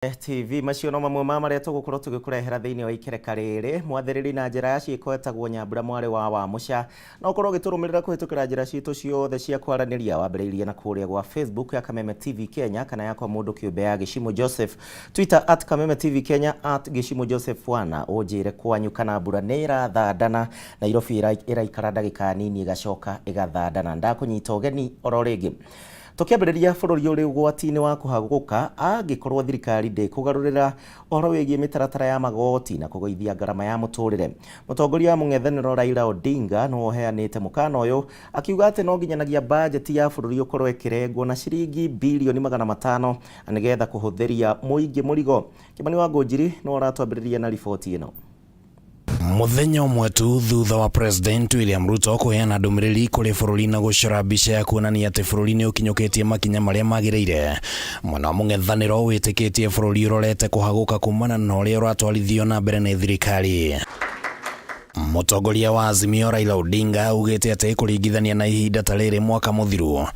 TV macio no mamwe ma maria tugukorwo tugikurehera thiini wa ikereka riri mwathiriri na njira ya ciiko etagwo Nyambura mwari wa Mucha no ukorwo giturumirira kuhitukira njira citu ciothe cia kwaraniria wambiriirie na kuria gwa Facebook ya Kameme TV Kenya kana yakwa mundu kiumbe ya Gishimo Joseph, Twitter @Kameme TV Kenya @Gishimo Joseph wana ujire kwanyu kana mbura nira thandana Nairobi iraikara ndagika nini igacoka igathandana ndakunyita ugeni oro ringi tukiambiriria bururi uri ugwati-ini wa kuhaguka angikorwo thirikari ndikugarurira uhoro wigie mitaratara ya magoti na kugoithia ngarama ya muturire. Mutongoria wa mung'ethaniro Raila Odinga no oheanite mukana uyu akiuga ati no nginyanagia budget ya bururi ukorwo ikirengwo na ciringi bilioni 500 anigetha kuhuthiria muingi murigo. Kimani wa Ngũnjiri no aratwambiriria na riboti ino. Muthenya umwe tu thutha wa President William Ruto kuheana ndumiriri kuri bururi na gucora mbica ya kuonania ati bururi ni ukinyoketie makinya maria magiriire, mwena wa mung'ethaniro witikitie bururi urorete kuhaguka kumana na uria uratwarithio na mbere ni thirikari. Mutongoria wa Azimio Raila Odinga ugite ati kuringithania na ihinda ta riri mwaka muthiru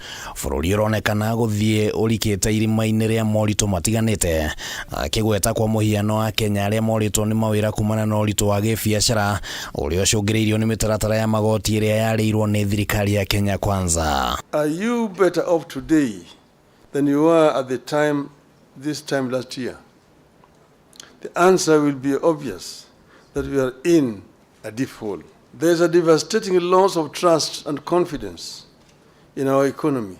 bururi uronekana guthie urikite irima-ini ria moritu matiganite, akigweta kwa muhiano wa Kenya aria moritwo ni mawira kumana na uritu wa gibiacara uria ucungiriirio ni mitaratara ya magoti iria yarirwo ni thirikari ya Kenya Kwanza. Are you better off today than you were at this time last year? The answer will be obvious, that we are in a deep hole. There is a devastating loss of trust and confidence in our economy,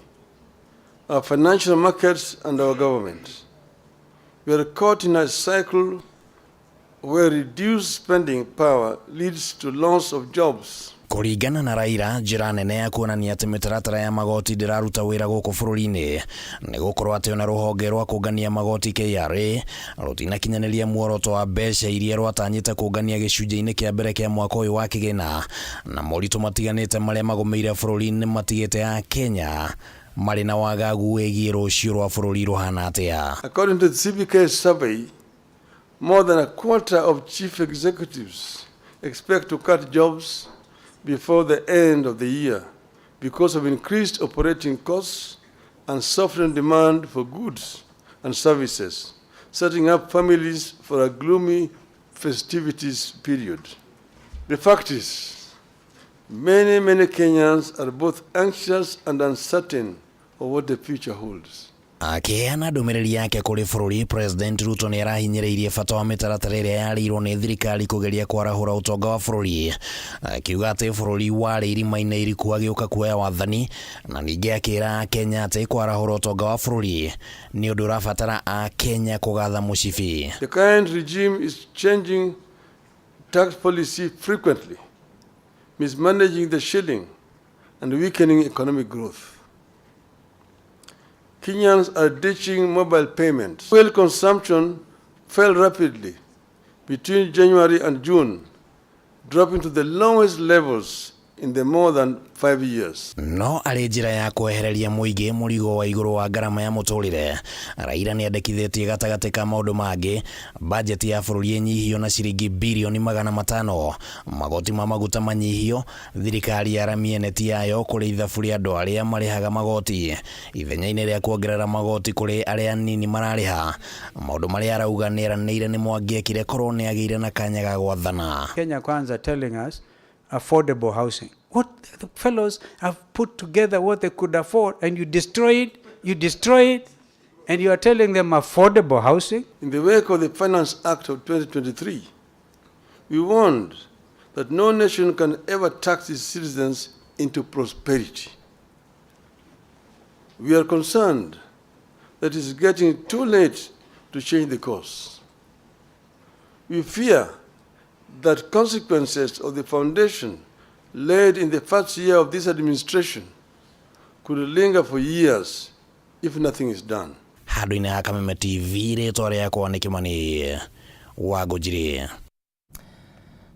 our financial markets and our government. We are caught in a cycle where reduced spending power leads to loss of jobs. Kuringana na Raila, njira nene ya kuonania ati mitaratara ya magoti ndiraruta wira guku bururi-ini ni gukorwo ati ona ruhonge rwa kungania magoti KRA rutinakinyaniria muoroto wa mbeca iria rwatanyite kungania gicunjĩ-ini kia mbere kia mwaka uyu wa kigina, na moritu matiganite maria magomeire bururi-ini matigite ya Kenya mari na wagagu wigie rucio rwa bururi ruhana atia. According to the CBK survey, more than a quarter of chief executives expect to cut jobs before the end of the year because of increased operating costs and softening demand for goods and services, setting up families for a gloomy festivities period. The fact is, many Kenyans are both anxious and uncertain of what the future holds. Akiheana ndumiriri yake kuri bururi, President Ruto ni arahinyiriirie bata wa mitaratara iria yarirwo ni thirikari kugeria kwarahura utonga wa bururi, akiuga ati bururi wari irima-ini iriku agiuka kuoya wathani, na ningi akira Kenya ati kwarahura utonga wa bururi ni undu urabatara a Kenya kugatha mucibi. The current regime is changing tax policy frequently, mismanaging the shilling and weakening economic growth. Kenyans are ditching mobile payments. Fuel consumption fell rapidly between January and June, dropping to the lowest levels in the more than 5 years. No ari njira ya kwehereria muingi murigo wa iguru wa ngarama ya muturire, Raila ni andikithitie gatagati ka maundu mangi budget ya bururi nyihio na ciringi bilioni 500, magoti ma maguta manyihio, thirikari yaramie neti yayo kuri ithabu ria andu aria marihaga magoti, ithenya-ini ria kuongerera magoti kuri aria nini marariha, maundu maria arauga ni eranĩire ni Mwangi ekire korwo ni agire na kanya ga gwathana. Kenya Kwanza telling us affordable housing. What the fellows have put together what they could afford, and you destroy it, and you are telling them affordable housing? In the wake of the Finance Act of 2023, we warned that no nation can ever tax its citizens into prosperity. We are concerned that it is getting too late to change the course. We fear that consequences of the foundation laid in the first year of this administration could linger for years if nothing is done. Handu-ini ha Kameme TV ritwa riakwa ni Kimani wa Ngũnjiri.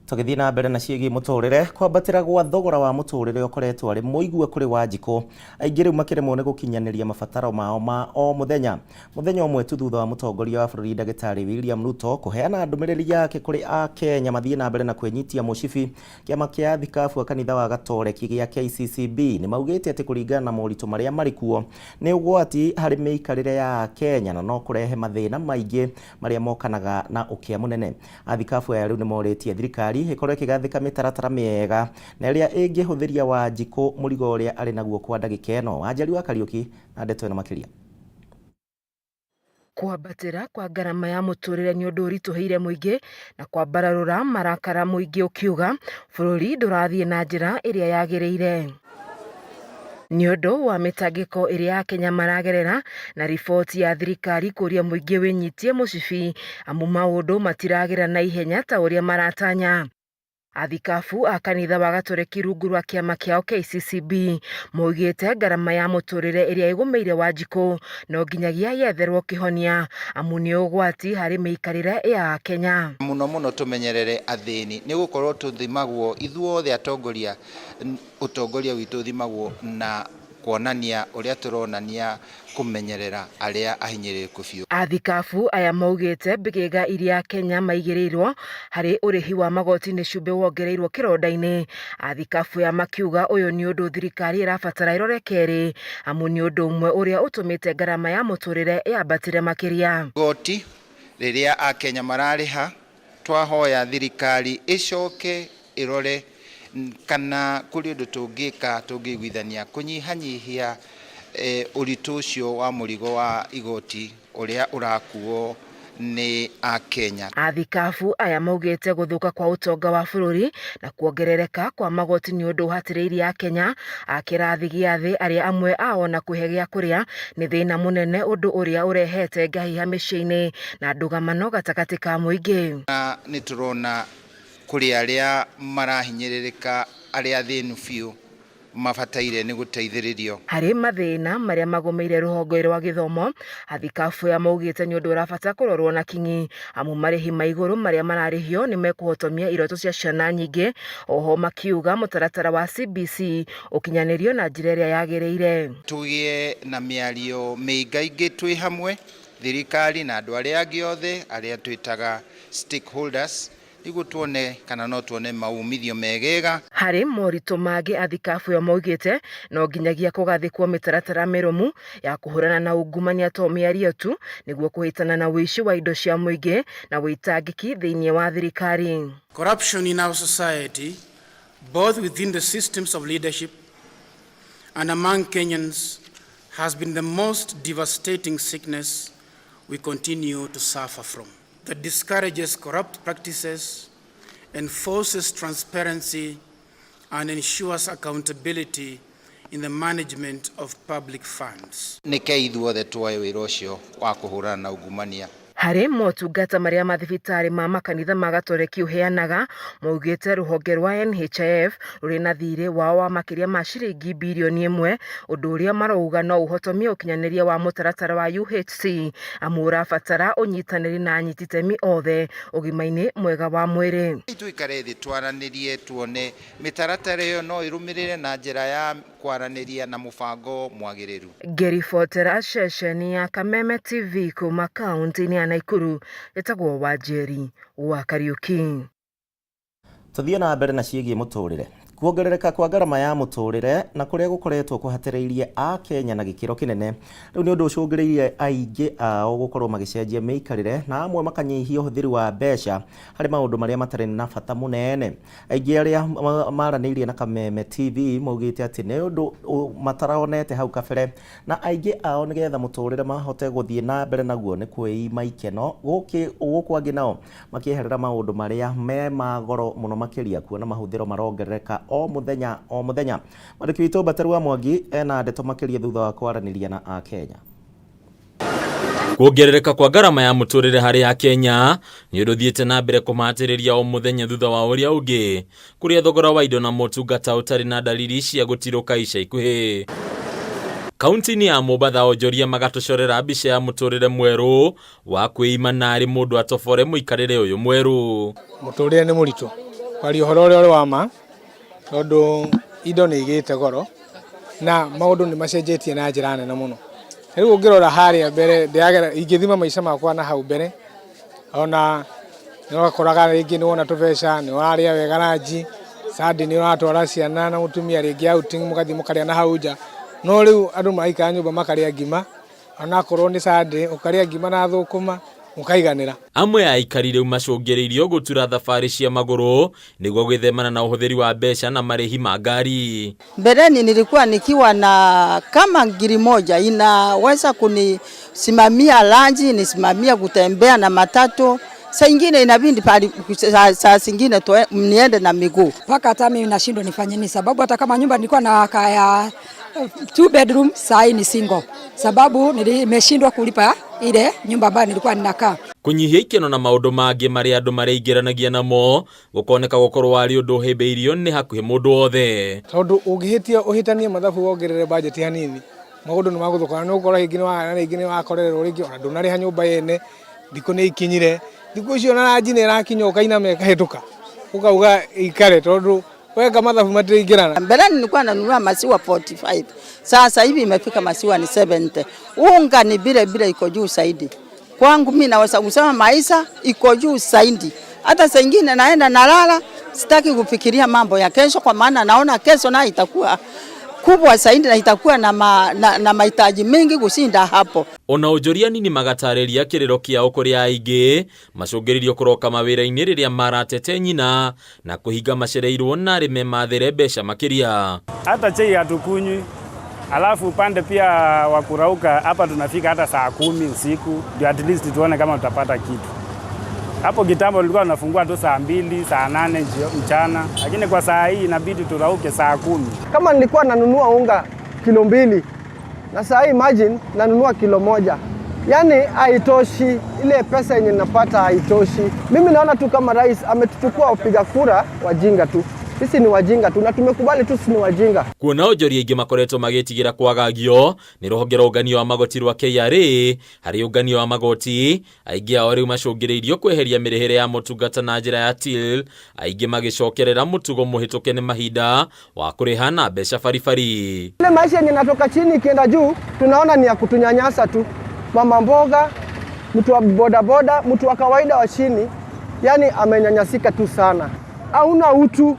Tugithii na mbere na ciĩgiĩ mũtũrĩre, kwambatĩra gwa thogora wa mũtũrĩre ũkoretwo arĩ mũigua kũrĩ Wanjikũ, aingĩ rĩu makĩremwo nĩ gũkinyanĩria mabataro mao ma o mũthenya. Mũthenya ũmwe tu thutha wa mũtongoria wa bũrũri Ndagĩtarĩ William Ruto kũheana ndũmĩrĩri yake kũrĩ Akenya mathiĩ na mbere na kwĩnyitia mũcibi, kĩama kĩa athikabu a kanitha wa Gatoreki gĩa KCCB nĩ maugĩte atĩ kũringana na moritũ marĩa marĩ kuo nĩ ũgwati harĩ mĩikarĩre ya Akenya na no kũrehe mathĩna maingĩ marĩa mokanaga na ũkĩa mũnene. Athikabu aya rĩu nĩ morĩtie thirikari ĩkorwo ĩkĩgathĩka mĩtaratara mĩega na ĩrĩa ĩngĩhũthĩria Wanjikũ mũrigo ũrĩa arĩ naguo kwa ndagĩka ĩno. Wanjari wa Kariuki na ndeto ĩno makĩria. Kwambatĩra kwa ngarama ya mũtũrĩre nĩ ũndũ ũritũhĩire mũingĩ na kwambararũra marakara mũingĩ ũkiuga bũrũri ndũrathiĩ na njĩra ĩrĩa yagĩrĩire. Nĩ ũndũ wa mĩtangĩko ĩrĩa Akenya maragerera na riboti ya thirikari kũria mũingĩ wĩnyitie mũcibi amu maũndũ matiragĩra na ihenya ta ũrĩa maratanya. Athikabu a kanitha wa Gatoreki rungu rwa kĩama kĩao KCCB moigĩte ngarama ya mũtũrĩre ĩrĩa ĩgũmĩire Wanjikũ no nginyagia yetherwo kĩhonia amu nĩ ũgwati harĩ mĩikarĩre ya Akenya. Mũno tũmenyerere athĩni nĩ gũkorwo tũthimagwo ithuothe atongoria ũtongoria witũ thimagwo na kuonania ũrĩa tũronania kũmenyerera arĩa ahinyĩrĩrĩku biũ. Athikabu aya maugĩte mbĩgĩga iria Kenya maigĩrĩirwo harĩ ũrĩhi wa magoti nĩ cumbĩ wongereirwo kĩronda-inĩ. Athikabu aya makiuga ũyũ nĩ ũndũ thirikari ĩrabatara ĩrore kerĩ amu nĩ ũndũ ũmwe ũrĩa ũtũmĩte ngarama ya mũtũrĩre yambatĩre makĩria. Goti rĩrĩa Akenya mararĩha twahoya thirikari ĩcoke ĩrore kana kũrĩ ũndũ tũngĩka tũngĩiguithania kũnyihanyihia ũritũ ũcio wa mũrigo wa igoti ũrĩa ũrakuo nĩ Akenya. Athikabu aya maugĩte gũthũka kwa ũtonga wa bũrũri na kuongerereka kwa magoti nĩ ũndũ ũhatĩrĩirie Akenya a kĩrathi gĩa thĩ arĩa amwe ao na kwĩhe gĩa kũrĩa nĩ thĩna mũnene, ũndũ ũrĩa ũrehete ngahĩha mĩciĩ-inĩ na ndũgamano gatagatĩ ka mũingĩ. Na nĩ tũrona kũrĩ arĩa marahinyĩrĩrĩka arĩa athĩnu biũ mabataire nĩ gũteithĩrĩrio. Harĩ mathĩna marĩa magũmĩire rũhonge rwa gĩthomo, athikabu aya maugĩte nĩ ũndũ ũrabata kũrorwo na kinyi amu marĩhi ma igũrũ marĩa mararĩhio nĩ mekũhotomia iroto cia ciana nyingĩ. Oho makiuga mũtaratara wa CBC ũkinyanĩrio na njĩra ĩrĩa yagĩrĩire. Tũgĩe na mĩario mĩingaingĩ twĩ hamwe thirikari na andũ arĩa angĩ othe arĩa twĩtaga stakeholders nĩguo tuone kana no tuone maumithio megega. Harĩ moritũ mangĩ athikabu aya maugĩte no nginyagia kũgathĩkwo mĩtaratara mĩrũmu ya kũhũrana na ungumania to mĩario tu nĩguo kũhĩtana na ũici wa indo cia mũingĩ na wĩitangĩki thĩinĩ wa thirikari. Corruption in our society, both within the systems of leadership and among Kenyans, has been the most devastating sickness we continue to suffer from. That discourages corrupt practices, enforces transparency, and ensures accountability in the management of public funds. Nĩkĩ ithuothe tuoe wĩra ũcio wa kũhũrana na ungumania. Harĩ motungata marĩa mathibitarĩ ma makanitha ma Gatoreki ũheanaga, maugĩte rũhonge rwa NHIF rũrĩ na thirĩ wao wa makĩria ma ciringi birioni 1, ũndũ ũrĩa marauga no ũhotomie ũkinyanĩria wa mũtaratara wa UHC amu ũrabatara ũnyitanĩri na anyiti itemi othe ũgima-inĩ mwega wa mwĩrĩ. Tuikare thĩ twaranĩrie tuone mĩtaratara ĩyo no ĩrũmĩrĩre na njĩra ya kwaranĩria na mũbango mwagĩrĩru. Ngĩribotera ceceni ya Kameme TV kuma kaunti-inĩ ya Naikuru, ĩtagwo Wanjeri wa Kariuki. Tuthiĩ na mbere na ciĩgiĩ mũtũrĩre. Kuongerereka kwa ngarama ya mũtũrĩre na kũrĩa gũkoretwo kũhatĩrĩirie Akenya na gĩkĩro kĩnene, rĩu nĩ ũndũ ũcũngĩrĩirie aingĩ ao gũkorwo magĩcenjia mĩikarĩre na amwe makanyihia ũhũthĩri wa mbeca harĩ maũndũ marĩa matarĩ na bata mũnene. Aingĩ arĩa maranĩirie na Kameme TV maugĩte atĩ nĩ ũndũ mataronete hau kabere na aingĩ ao nĩgetha mũtũrĩre mahote gũthiĩ na mbere naguo nĩ kwĩima ikeno, gũkũ angĩ nao makĩeherera maũndũ marĩa me magoro mũno makĩria kuona mahũthĩro marongerereka o mũthenya. Mwandĩki witũ Bateru wa Mwangi ena ndeto makĩria thutha wa kwaranĩria na Akenya. Kuongerereka kwa ngarama ya mũtũrĩre harĩ Akenya nĩ ũndũ thiĩte na mbere kũmahatĩrĩria o mũthenya thutha wa ũrĩa ũngĩ, kũrĩa thogora wa indo na motungata ũtarĩ na dalili cia gũtirũka ica ikuhĩ. Kaunti-inĩ ya Mombatha onjoria magatucorera mbica ya mũtũrĩre mwerũ wa kwĩima narĩ mũndũ atobore mũikarĩre ũyũ mwerũ. Mũtũrĩre nĩ mũritũ Wali uhoro ule wa ma tondu indo ni igite goro na maundu ni macenjetie na njira nene muno. Riu ungirora haria mbere ndiagera ingithima maica makwa na hau mbere ona no koraga ringi ni wona tubeca ni waria wega ranji sadi ni watwara ciana na mutumia ringi outing mugathi mukaria na hau nja no riu andu maika nyumba makaria ngima ona korwo ni sadi ukaria ngima na thukuma mukaiganira. Amwe ya aikari riu macungiriirio gutura thabari cia maguru niguo gwithemana na uhuthiri wa mbeca na marihi ma ngari. Mbeleni nilikuwa nikiwa na kama 1,000 inaweza kunisimamia lunch, nisimamia kutembea na matatu. Saa ingine inabidi saa zingine niende na miguu. Paka hata mimi nashindwa nifanye nini, sababu hata kama nyumba nilikuwa na kaya 2 bedroom, saa hii ni single. Sababu nimeshindwa kulipa ile nyumba ambayo nilikuwa ninakaa. Kunyihia ikeno na maundu mangi mari andu mareigiranagia namo gukoneka gukorwo ari undu himbiirio ni hakuhi mundu othe. Tondu ungihitia uhitanie mathabu wongerere budget hanini maundu ni maguthukana no ukora ingine wakorererwo ringi ona ndunariha nyumba yene ndiko ni ikinyire ndiko icio na ranji ni rakinyoka ina meka hetuka ukauga ikare tondu weka mathabu matiringirana. Mbeleni nilikuwa nanunua maziwa 45, sasa hivi imefika maziwa ni 70. Unga ni bile iko juu zaidi. Kwangu mimi naweza kusema maisha iko juu zaidi. Hata saa nyingine naenda nalala, sitaki kufikiria mambo ya kesho kwa maana naona kesho na itakuwa kubwa zaidi na itakuwa na mahitaji mengi kushinda hapo. Ona ujoria nini magatariria kiriro kiao kuri aingi macungiririo kuroka mawira-ini riria maratete nyina na kuhinga macereirwo na arime mathere mbeca makiria. Hata chai hatukunywi. Alafu upande pia wa kurauka hapa tunafika hata saa 10 usiku ndio at least tuone kama tutapata kitu. Hapo kitambo tulikuwa tunafungua tu saa 2, saa 8 mchana, lakini kwa saa hii inabidi turauke saa 10. Kama nilikuwa nanunua unga kilo 2 na saa hii imagine nanunua kilo 1. Yaani haitoshi, ile pesa yenye napata haitoshi. Mimi naona tu kama rais ametuchukua wapiga kura wajinga tu. Sisi ni wajinga tu na tumekubali tu sisi ni wajinga. Kuona ujoria ingi makoretwo magitigira kwagagio ni ruhonge uganio wa magoti rwa KRA hari uganio wa magoti aingi ao riu macungiriirio kweheria mirihere ya mutungata na njira ya till aingi magicokerera mutugo muhituke ni mahinda wa kuriha na mbeca baribari. Ile maisha yenye natoka chini ikienda juu tunaona ni ya kutunyanyasa tu. Mama mboga, mtu wa bodaboda, mtu wa kawaida wa chini, yani amenyanyasika tu sana. Hauna utu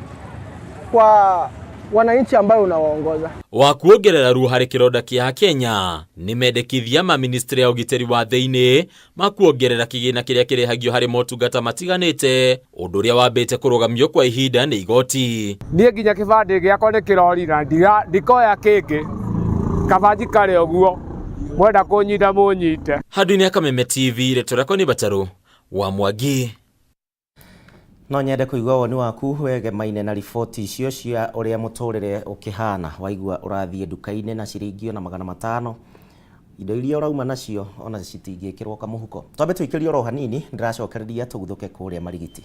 kwa wananchi ambao unawaongoza. Wakuongerera ruo hari kironda kia Kenya ni mendekithia ma ministry ya ugiteri wa thiini makuongerera kigina kiria kirihagio hari motungata matiganite undu uria wambite kurugamio kwa ihinda ni igoti. Nie nginya kibande giakwa ni kirorira ndikoya kingi kabanji kare oguo mwenda kunyita munyite. Handu-ini ya Kameme TV retorako ni Bataru wa Mwangi. No nyende kuigua woni waku wegemaine na riboti icio cia uria muturire ukihana waigua urathie nduka-ini na ciringi na 500 indo iria urauma nacio ona citingikirwo kamuhuko. Twambe tuikirie oro hanini ndiracokereria tuguthuke kuria marigiti.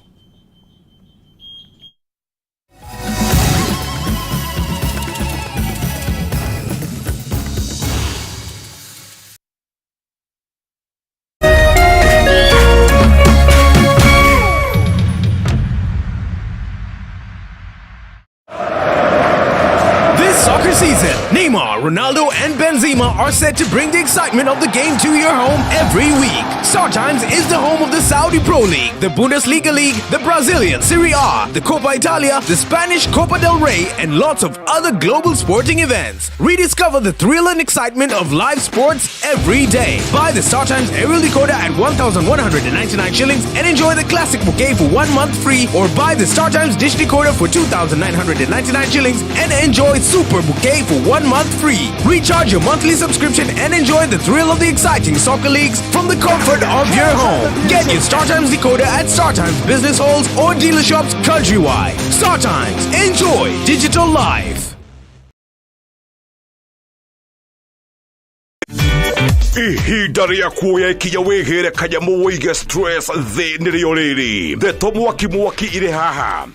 Season. Neymar, Ronaldo, and Benzema are set to bring the excitement of the game to your home every week. StarTimes is the home of the Saudi Pro League, the Bundesliga League, the Brazilian Serie A, the Copa Italia, the Spanish Copa del Rey, and lots of other global sporting events. Rediscover the thrill and excitement of live sports every day. Buy the StarTimes aerial decoder at 1,199 shillings and enjoy the classic bouquet for 1 month free, or buy the StarTimes dish decoder for 2,999 shillings and enjoy Super Bouquet for 1 month free. Recharge your monthly subscription and enjoy the thrill of the exciting soccer leagues from the comfort of your home. Get your StarTimes decoder at StarTimes business halls or dealer shops countrywide. StarTimes. Enjoy digital life. Ihinda ria kuoya ikinya wigire kanyamu wige stress thi nirio riri ndeto mwaki ire haha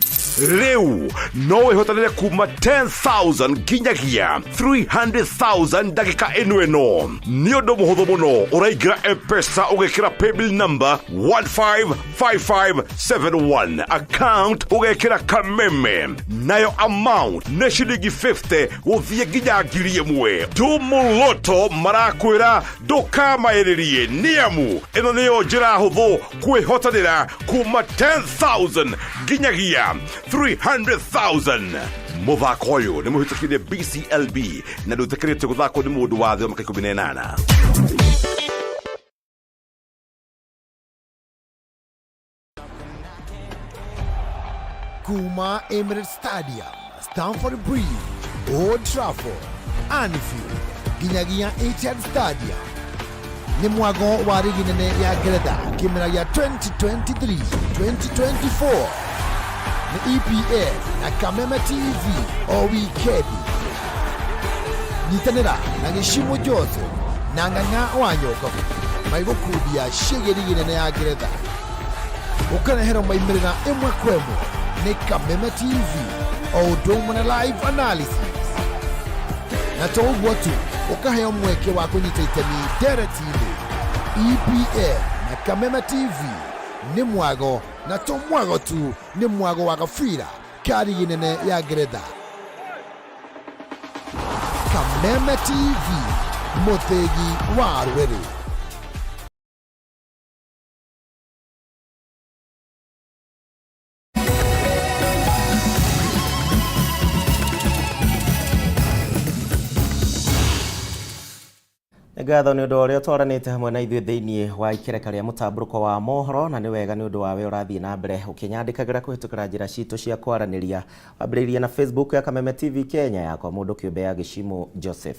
Riu no ihotanire kuma 10,000 nginyagia 300,000 ndagika eno. Ni undu muhuthu muno uraigira M-Pesa ugekira paybill number 155571 account ugekira Kameme nayo amount ne shilingi 50 uthie nginya ngiri imwe. Tumuluto marakwira ndukamairirie niamu ino niyo njira huthu kwihotanira kuma 10,000 nginyagia 300,000. Muthako uyu ni muhitukirie BCLB na nduthikirite guthako ni mundu wa thio maka 18. Kuma Emirates Stadium, Stamford Bridge, Old Trafford, Anfield, nginyagia Etihad Stadium. Ni mwago wa ligi nene ya Ngeretha kimera ya 2023-2024 ni EPL na Kameme TV o wikendi. Nyitanira na Gishimo Jose na Ng'ang'a Wanyoka maigukudia shige ligi nene ya Ngeretha. Ukanehera maimirira imwe kwemwe ni Kameme TV o domona live analysis. Na tougwa tu ukaheo mweke wa kunyita itemi directly. EPL na Kameme TV ni mwago na to mwago tu ni mwago wa gafira kari ginene ya Ngeretha. Kameme TV mutegi wa rwere. Ngatho ni undu uria twaranite hamwe na ithuĩ thĩinĩ wa ikereka rĩa Mutamburuko wa Mohoro, na nĩ wega nĩ ũndũ wawe ũrathiĩ na mbere ũkĩnyandĩkagĩra kũhĩtũkĩra njĩra citũ cia kwaranĩria wambĩrĩirie na Facebook ya Kameme TV Kenya yakwa mũndũ kĩũmbe ya Gishimo Joseph.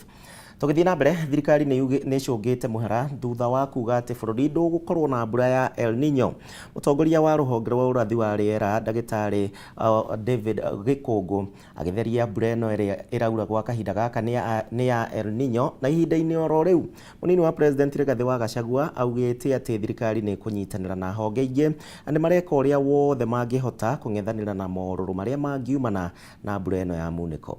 Tũgĩthiĩ na mbere, thirikari nĩ icũngĩte mũhera thutha wa kuga atĩ bũrũri ndũgũkorwo na mbura ya El Nino. Mũtongoria wa rũhonge rwa ũrathi wa rĩera ndagĩtarĩ David Gĩkũngũ agĩtheria mbura ĩno ĩrĩa ĩraura gwa kahinda gaka nĩ ya El Nino, na ihinda-inĩ oro rĩu mũnini wa president Rigathĩ wa Gachagua augĩte atĩ thirikari nĩ kũnyitanĩra na honge ingĩ na nĩ mareka ũrĩa wothe mangĩhota kũng'ethanĩra na morũrũ marĩa mangiumana na mbura ĩno ya munĩko.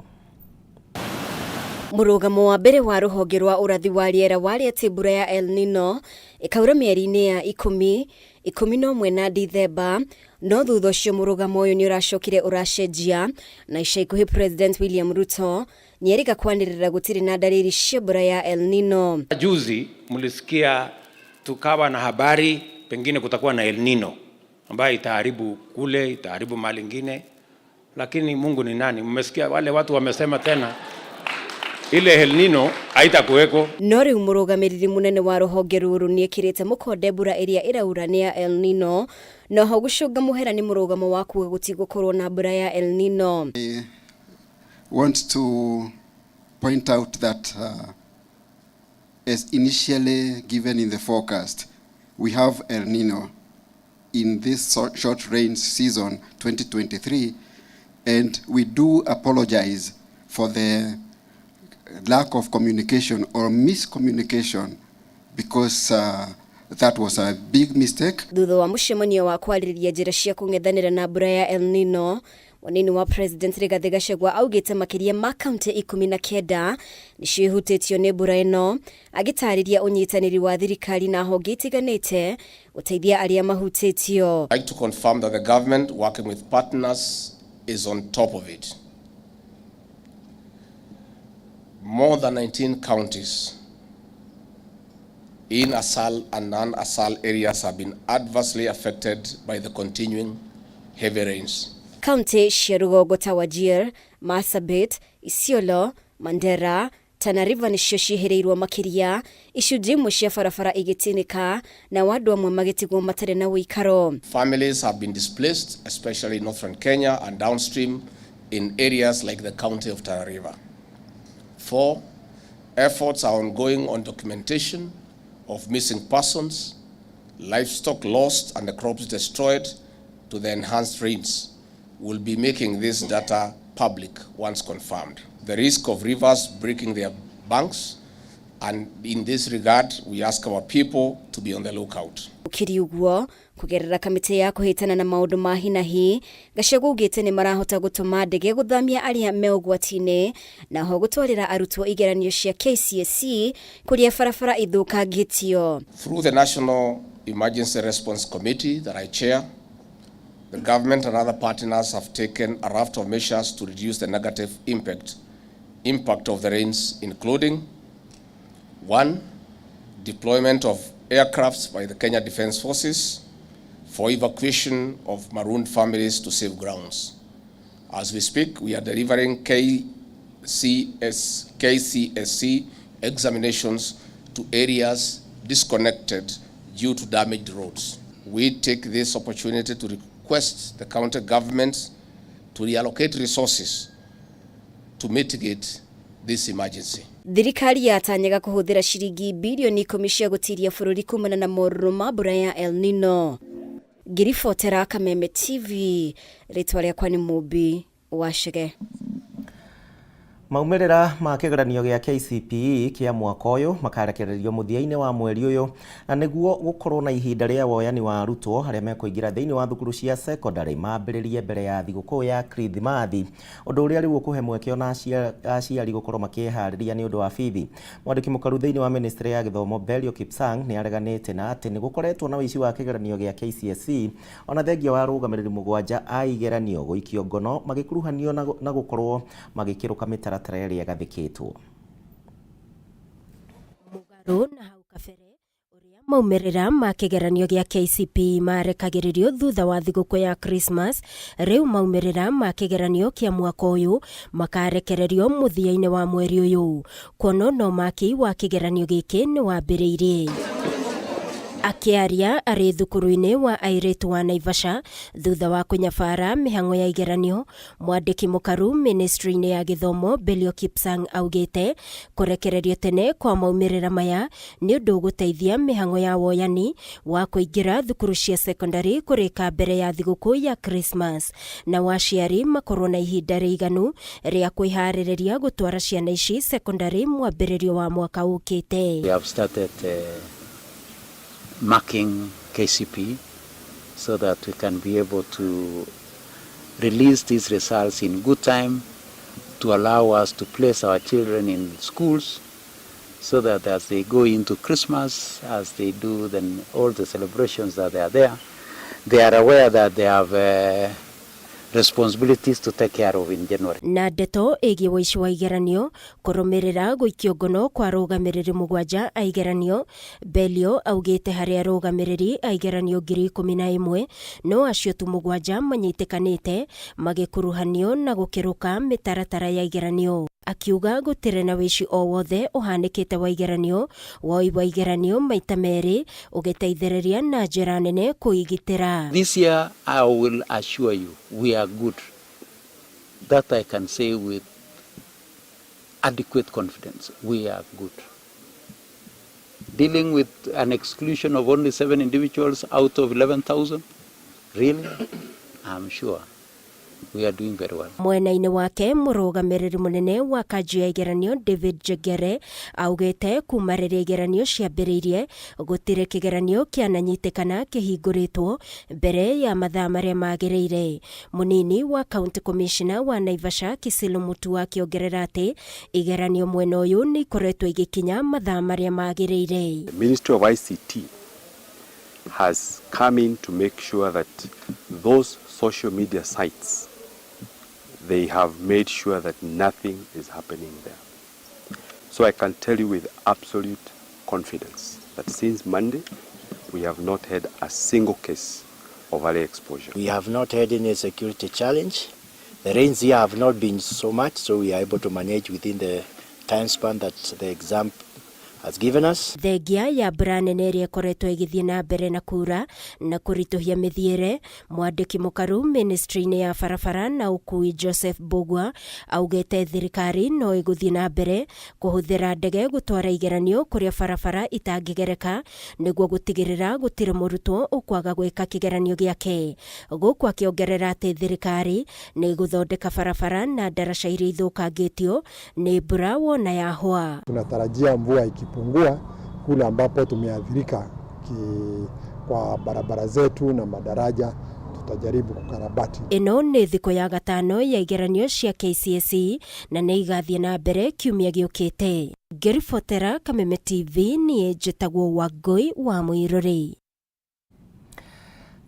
Murugamo wa mbere wa ruhonge rwa urathi wa riera wari ati mbura ya El Nino ikaura mieri-ini ya 11 na Dithemba, no thutha ucio murugamo uyu ni uracokire uracenjia na ica ikuhi President William Ruto nierika kwanirira gutiri na dalili cia mbura ya El Nino. Juzi mlisikia tukawa na habari pengine kutakuwa na El Nino ambayo itaharibu kule, itaharibu mali ingine, lakini Mungu ni nani? Mmesikia wale watu wamesema tena ile El Nino haitakuweko. No riu murugamiriri munene wa ruhonge ruru niekirite mukonde mbura iria iraura ni ya El Nino, no ho gucunga muhera ni murugamo wa kuga gutigũkorwo na mbura ya El Nino. I want to point out that as initially given in the forecast, we have El Nino in this short rain season 2023, and we do apologize for the lack of communication or miscommunication because that was a big mistake. Thutha wa mucemanio wa kwarĩrĩria njĩra cia kũng'ethanĩra na mbura ya El Nino, munini wa president Rigathĩ Gachagua augĩte makĩria ma kaunti 19 nĩcio ihutĩtio nĩ mbura ĩno, agĩtarĩria ũnyitanĩri wa thirikari na honge itiganĩte gũteithia arĩa mahutĩtio. I'd like to confirm that the government working with partners is on top of it. More than 19 counties in ASAL and non-ASAL areas have been adversely affected by the continuing heavy rains. County cia rũgongo ta Wajir, Marsabit, Isiolo, Mandera, Tana River nĩcio ciehereirwo makĩria, icunjĩ imwe cia barabara igĩtinĩka na andũ amwe magĩtigwo matarĩ na ũikaro. Families have been displaced, especially in northern Kenya and downstream in areas like the county of Tana River. 4, efforts are ongoing on documentation of missing persons, livestock lost and the crops destroyed to the enhanced rains. We'll be making this data public once confirmed. The risk of rivers breaking their banks And in this regard, we ask our people to be on the lookout. Ukiriuguo kugerera kamite ya kuhitana na maundu ma hinahi Gachagua ugite ni marahota gutuma ndege guthamia aria me ugwatine na ho gutwarira arutwo igeranio cia KCSE kuria farafara ithukangitio. Through the National Emergency Response Committee that I chair, the government and other partners have taken a raft of measures to reduce the negative impact of the rains, including 1. Deployment of aircrafts by the Kenya Defence Forces for evacuation of marooned families to safe grounds. As we speak, we are delivering KCSE examinations to areas disconnected due to damaged roads. We take this opportunity to request the county governments to reallocate resources to mitigate this emergency. Thirikari yatanyaga kuhuthira shiringi bilioni 10 cia gutiria bururi kumana na mohoro ma mbura ya El Nino. Ngiribotera Kameme TV, ritwa riakwa ni Mubi Washige. Maumirira ma kigeranio gya KCPE kia mwaka uyu makarekererio muthiaine wa mweri uyu na niguo gukorwo na ihinda ria woyani wa arutwo haria mekuingira thiini wa thukuru cia secondary mambiririe mbere ya thiguku ya Krismathi undu uria riu kuhe mweke ona aciari gukorwo makihariria ni undu wa bithi. Mwandiki mukaru thiini wa ministry ya githomo Belio Kipsang ni areganite na ati ni gukoretwo na wici wa kigeranio gya KCSE ona thengia wa rugamiriri mugwanja a igeranio guikio ngono magikuruhanio na gukorwo magikiruka mitara ya gathikitwo. Mugaru na hau kabere uria maumirira ma kigeranio gya KCPE marekagiririo thutha wa thiguku ya Christmas, riu maumirira ma kigeranio kia mwaka uyu makarekererio muthiaine wa mweri uyu kono no maki wa kigeranio giki ni wambiriirie. Akiaria ari thukuru-ini wa airitu wa Naivasha thutha wa kunyabara mihango ya igeranio, mwandiki mukaru ministry-ini ya githomo Belio Kipsang augite kurekererio tene kwa maumirira maya ni undu guteithia mihango ya woyani wa kuingira thukuru cia secondary kurika mbere ya thiguku ya Christmas na waciari makorwo na ihinda riganu ria kwihariria gutwara ciana ici secondary mwambiririo wa mwaka ukite. We have started marking KCPE so that we can be able to release these results in good time to allow us to place our children in schools so that as they go into Christmas, as they do then all the celebrations that they are there, they are aware that they have responsibilities to take care of in January. Na ndeto igi wici wa igeranio kurumirira guikio ngono kwa rugamiriri mugwanja a igeranio, Belio augite haria rugamiriri a igeranio 11,000 no acio tu mugwanja manyitikanite magikuruhanio na gukiruka mitaratara ya igeranio. Akiuga gutire na wici o wothe uhanikite wa igeranio, woi wa igeranio maita meri ugiteithiriria na njira nene kuigitira. This year I will assure you we are good. That I can say with adequate confidence. We are good. Dealing with an exclusion of only 7 individuals out of 11,000, really, I'm sure we are doing very well. Mwena-ini wake murugamiriri munene wa kanji ya igeranio David Jegere augite kuma riria igeranio ciambiriirie gutire kigeranio kiananyitikana kihinguritwo mbere ya mathaa maria magiriire. Munini wa County Commissioner wa Naivasha Kisilu Mutua akiongerera ati igeranio mwena uyu ni ikoretwo igikinya mathaa maria magiriire. The Ministry of ICT has come in to make sure that those social media sites, they have made sure that nothing is happening there. So I can tell you with absolute confidence that since Monday, we have not had a single case of early exposure. We have not had any security challenge. The rains here have not been so much, so we are able to manage within the time span that the exam has given us. Thengia ya mbura nene iria ikoretwo igithie na mbere na kura na kurituhia mithiire, mwandiki mukaru ministry-ini ya barabara na ukui Joseph Bogwa augite thirikari no iguthie na mbere kuhuthira ndege gutwara igeranio kuria barabara itangigereka niguo gutigirira gutire murutwo ukwaga gwika kigeranio giake. Guku akiongerera ati thirikari ni guthondeka barabara na daraca iria ithukangitio ni mbura wona yahwa. Tunatarajia mvua kupungua kule ambapo tumeathirika kwa barabara zetu na madaraja. Tutajaribu kukarabati. Ino nĩ thikũ ya gatano ya igeranio cia KCSE na nĩ igathiĩ na mbere kiumia gĩũkĩte. Ngĩribotera Kameme TV niĩ njĩtagwo Wangui wa Mũirũrĩ.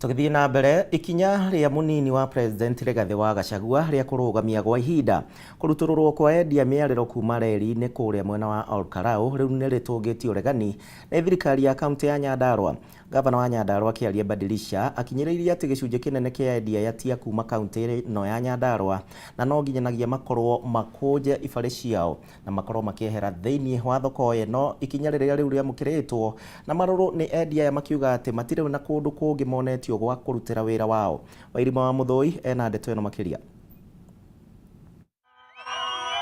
Tũgĩthiĩ na mbere, ikinya rĩa mũnini wa president Rigathi wa Gachagua rĩa kũrũgamia gwa ihinda kũrutũrũrwo kwa endia mĩarĩro kuma reri-inĩ kũrĩa mwena wa Olkarau rĩu nĩ rĩtũngĩtio ũregani nĩ thirikari ya kaunti ya Nyandarua. Gavana wa Nyandarua Kĩaria Badilisha akinyĩrĩirie atĩ gĩcunjĩ kĩnene kĩa endia yatia kuma kaunti ĩno ya Nyandarua na no nginyanagia makorwo makũnje ibarĩ ciao na makorwo makĩehera thĩinĩ wa thoko ĩno ikinya rĩrĩa rĩu rĩamũkĩrĩtwo na marũrũ nĩ endia aya makiuga atĩ matirĩ na kũndũ kũngĩ monetio gwa kũrutĩra wĩra wao. Wairima wa Mũthũi ena ndeto ĩno makĩria.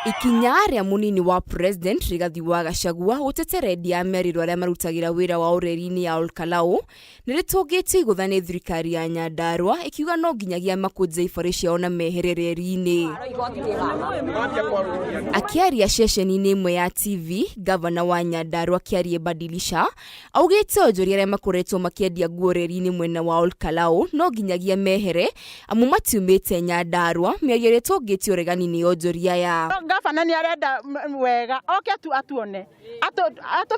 Ikinya rĩa munini wa president Rigathi wa Gachagua gũteterendia mĩarĩro arĩa marutagira wĩra wa ũreri-inĩ ya Olkarau nĩ rĩtũngĩtio igũtha nĩ thirikari ya Nyandarua ikiuga no nginyagia makũnje ibarĩ ciao na mehere reri-inĩ. Akĩaria ceceni-inĩ imwe ya TV, gavana wa Nyandarua Kĩaria Badilisha augĩte onjoria arĩa makoretwo makĩendia nguo reri-inĩ mwena wa Olkarau no nginyagia mehere amu matiumĩte Nyandarua, mĩario ĩrĩa ĩtũngĩtio ũregani nĩ onjoria ya gavana ni arenda wega oke atuone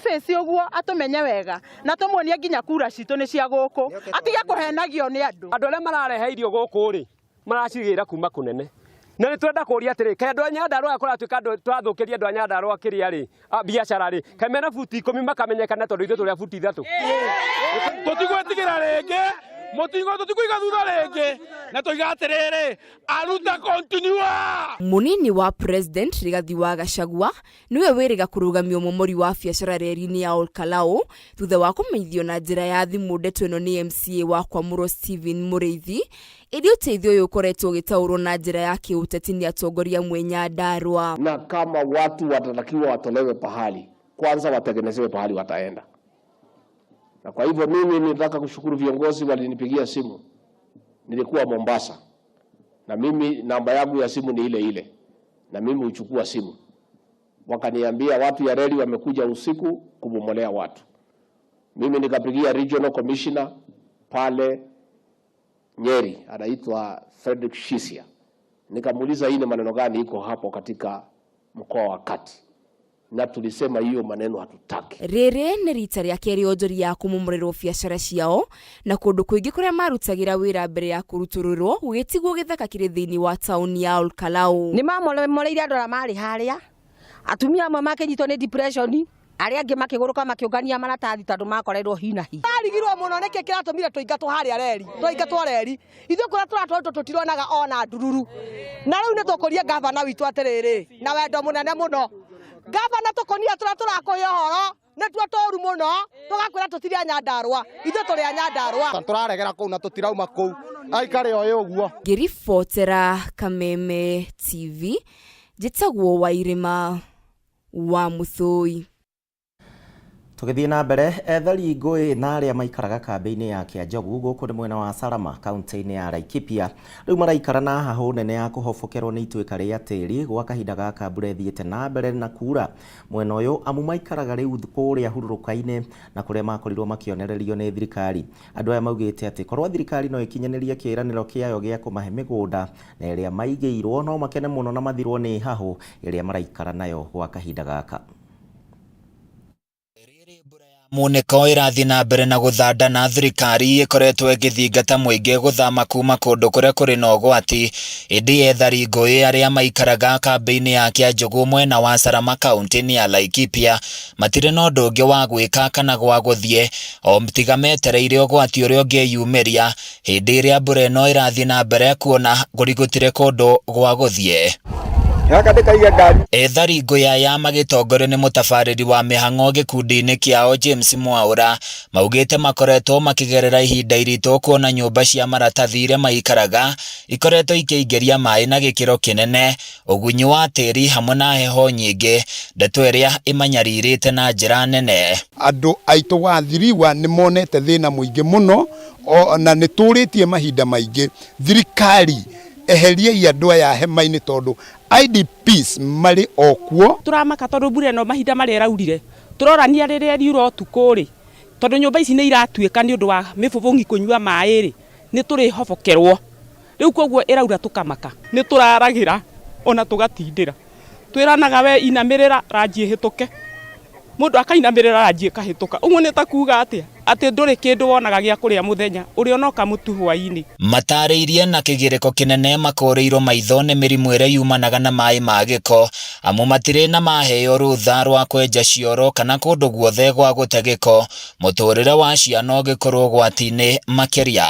face uguo atumenye wega na tumuonie nginya kura citũ ni cia gũkũ atige kũhenagio nĩ andũ arĩa mararehe irio gũkũ ri maracigĩra kuma kũnene na nĩ twenda kũria atĩrĩ kaĩ andũ a Nyandarua akora tuĩka andũ twathũkĩria andũ a Nyandarua kĩrĩa ri biacara ri kaĩ mena futi 10 makamenyekana tondũ ithuĩ tũrĩa futi 3 tũtigwĩtigĩra rĩngĩ Motingo tutikuiga thutha rĩngĩ na tũigatirĩrĩ aruta continua. Munini wa president Rigathi wa Gachagua niwe wĩrĩga kũrũgamia mũmori wa biacara reri-inĩ ya Olkarau thutha wa kũmeithio na njĩra ya thimũ ndeto ĩno nĩ MCA wa Kwamũrwo Stephen Mũrĩithi ĩrĩa ũteithio ũyũ ũkoretwo ũgĩtaũrwo na njĩra ya kĩũteti nĩ atongoria mwe Nyandarua. Na kama watu watatakiwa watolewe pahali, kwanza watengenezewe pahali wataenda. Na kwa hivyo mimi nitaka kushukuru viongozi walinipigia simu. Nilikuwa Mombasa. Na mimi namba yangu ya simu ni ile ile. Na mimi huchukua simu. Wakaniambia watu ya reli wamekuja usiku kubomolea watu. Mimi nikapigia regional commissioner pale Nyeri, anaitwa Frederick Shisia. Nikamuuliza hii ni maneno gani iko hapo katika mkoa wa Kati. Na tulisema hiyo maneno hatutaki. Rĩrĩ nĩ rita rĩa kerĩ onjoria ya kũmũmũrĩrwo biacara ciao na kũndũ kũingĩ kũrĩa marutagĩra wĩra mbere ya kũrutũrũrwo gũgĩtigwo gĩthaka kĩrĩ thĩinĩ wa taũni ya Olkarau. Nĩ mamoreire andũ arĩa marĩ harĩa, atumia amwe makĩnyitwo nĩ depression, arĩa angĩ makĩgũrũka makĩũngania maratathi tondũ makorerwo hi na hi. Arigirwo mũno nĩkĩ kĩratũmire tũingatwo harĩa reri, tũingatwo reri. Ithuĩ kũrĩa tũratwarĩtwo tũtironaga ona ndururu. Na rĩu nĩ tũkũria gavana witũ atĩrĩrĩ na wendo mũnene mũno. Gavana tukonia tũrakũhe ũhoro nĩtuo tũru mũno tũgakwĩra tũtirĩ a Nyandarua ithuĩ tũrĩ a Nyandarua tũraregera kũu na tũtirauma kũu aikare oyo ũguo. Ngĩribotera Kameme TV njĩtagwo Wairima wa Mũthũi. Tũgĩthiĩ na mbere, ethari ngũĩ na arĩa maikaraga kambĩ-inĩ ya Kĩanjogu gũkũ nĩ mwena wa Salama kaunti-inĩ ya Laikipia rĩu maraikara na hahũ nene ya kũhobokerwo nĩ ituĩka rĩa tĩri gwa kahinda gaka mbura ĩthiĩte na mbere na kura mwena ũyũ amu maikaraga rĩu kũrĩa hurũrũka-inĩ na kũrĩa makorirwo makĩonererio nĩ thirikari. Andũ aya maugĩte atĩ korwo thirikari no ĩkinyanĩrie kĩĩranĩro kĩayo gĩa kũmahe mĩgũnda na ĩrĩa maigĩirwo no makene mũno na mathirwo nĩ hahũ ĩrĩa maraikara nayo gwa kahinda gaka. Muniko irathi na mbere na guthanda na thirikari ikoretwo igithingata muingi guthama kuma kundu kuria kuri na ugwati indi ethari ngũĩ arĩa maikaraga kambĩ-inĩ ya Kĩanjogu mwena wa Salama kaunti-inĩ ya Laikipia matirĩ na ũndũ ũngĩ wa gwĩka kana gwa gũthiĩ o tiga metereire ũgwati ũrĩa ũngĩyumĩria hĩndĩ ĩrĩa mbura ĩno ĩrathiĩ na mbere kuona gũtirĩ kũndũ gwa gũthiĩ. Ethari ngũĩ aya magĩtongorio nĩ mũtabarĩri wa mĩhang'o gĩkundi-inĩ kĩao James Mwaura maugĩte makoretwo makĩgerera ihinda iritũ kuona nyũmba cia maratathi iria maikaraga ikoretwo ikĩingĩria maĩ na gĩkĩro kĩnene, ũgunyi wa tĩri hamwe na heho nyingĩ, ndeto ĩrĩa ĩmanyarirĩte na njĩra nene. Andũ aitũ wa Thiriwa nĩ monete thĩna mũingĩ mũno na nĩ tũrĩtie mahinda maingĩ. Thirikari eherie andũ aya hema-inĩ tondũ IDPs marĩ okuo. Turamaka tondũ mbura ĩno mahinda marĩa ĩraurire turorania riria riuro tukuri tondu nyumba ici ni iratuika ni undu wa mibubungi kunyua mai ri ni turi hobokerwo riu koguo iraura tukamaka ni turaragira ona tugatindira twiranaga we inamirira ranjie hituke mundu akainamirira ranjie kahituka uguo ni takuga atia ati nduri kindu wonaga gia kuria muthenya uri onoka mutu hwaini matariirie na kigiriko kinene makoreirwo maitho ni mirimu iria yumanaga na mai ma giko amu matire na maheo rutha rwa kwenja cioro kana kundu guothe gwa gute giko muturire wa ciana ugikorwo gwati-ini makiria